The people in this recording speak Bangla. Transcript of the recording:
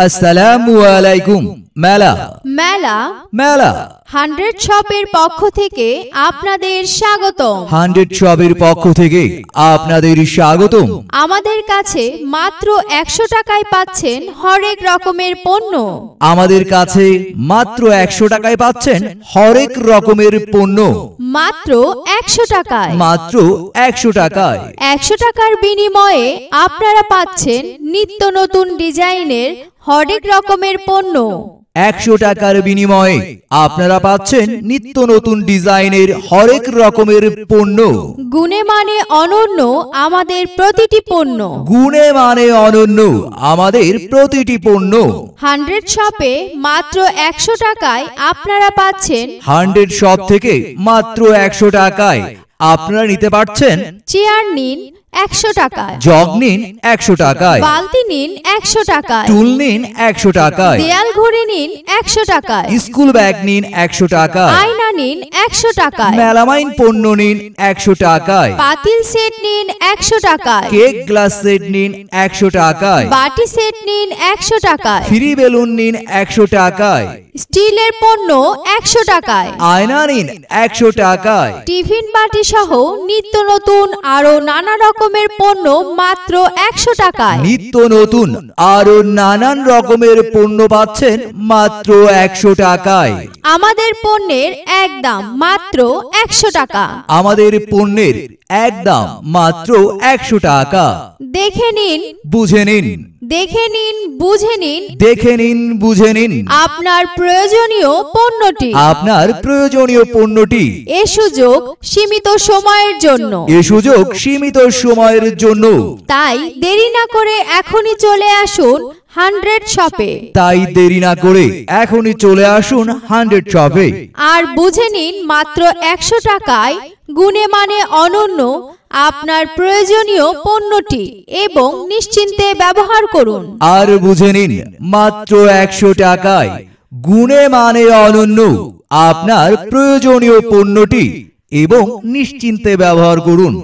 আসসালামু আলাইকুম। মেলা মেলা মেলা 100 শপের পক্ষ থেকে আপনাদের স্বাগতম। 100 শপের পক্ষ থেকে আপনাদের স্বাগতম। আমাদের কাছে মাত্র 100 টাকায় পাচ্ছেন হরেক রকমের পণ্য। আমাদের কাছে মাত্র 100 টাকায় পাচ্ছেন হরেক রকমের পণ্য। মাত্র 100 টাকায়। মাত্র 100 টাকায়। 100 টাকার বিনিময়ে আপনারা পাচ্ছেন নিত্য নতুন ডিজাইনের হরেক রকমের পণ্য। 100 টাকার বিনিময়ে আপনারা পাচ্ছেন নিত্য নতুন ডিজাইনের হরেক রকমের পণ্য। গুণে মানে অনন্য আমাদের প্রতিটি পণ্য। গুণে মানে অনন্য আমাদের প্রতিটি পণ্য। 100 শপে মাত্র 100 টাকায় আপনারা পাচ্ছেন 100 শপ থেকে মাত্র 100 টাকায় আপনারা নিতে পারছেন চেয়ার নিন 100 টাকায়, জগ নিন 100 টাকায়, বালতি নিন 100 টাকায়, টুল নিন 100 টাকায়, দেয়াল ঘড়ি নিন 100 টাকায়, স্কুল ব্যাগ নিন 100 টাকায়, আয়না নিন 100 টাকায়, মেলামাইন পণ্য নিন 100 টাকায়, পাতিল সেট নিন 100 টাকায়, কেক গ্লাস সেট নিন 100 টাকায়, বাটি সেট নিন 100 টাকায়, ফ্রি বেলুন নিন 100 টাকায়, স্টিলের পণ্য 100 টাকায়, আয়না নিন 100 টাকায়, টিফিন বাটি সহ নিত্য নতুন আরো নানা রকমের পণ্য মাত্র 100 টাকায়। নিত্য নতুন আরো নানান রকমের পণ্য পাচ্ছেন মাত্র 100 টাকায়। আমাদের পণ্যের একদম মাত্র 100 টাকা। আমাদের পণ্যের একদম মাত্র 100 টাকা। দেখে নিন, বুঝে নিন, দেখে নিন, বুঝে নিন দেখে নিন, বুঝে নিন আপনার প্রয়োজনীয় পণ্যটি। আপনার প্রয়োজনীয় পণ্যটি। এ সুযোগ সীমিত সময়ের জন্য। এ সুযোগ সীমিত সময়ের জন্য। তাই দেরি না করে এখনই চলে আসুন 100 শপে। তাই দেরি না করে এখনই চলে আসুন 100 শপে। আর বুঝে নিন মাত্র 100 টাকায় গুণে মানে অনন্য আপনার প্রয়োজনীয় পণ্যটি এবং নিশ্চিন্তে ব্যবহার করুন। আর বুঝে নিন মাত্র 100 টাকায় গুণে মানে অনন্য আপনার প্রয়োজনীয় পণ্যটি এবং নিশ্চিন্তে ব্যবহার করুন।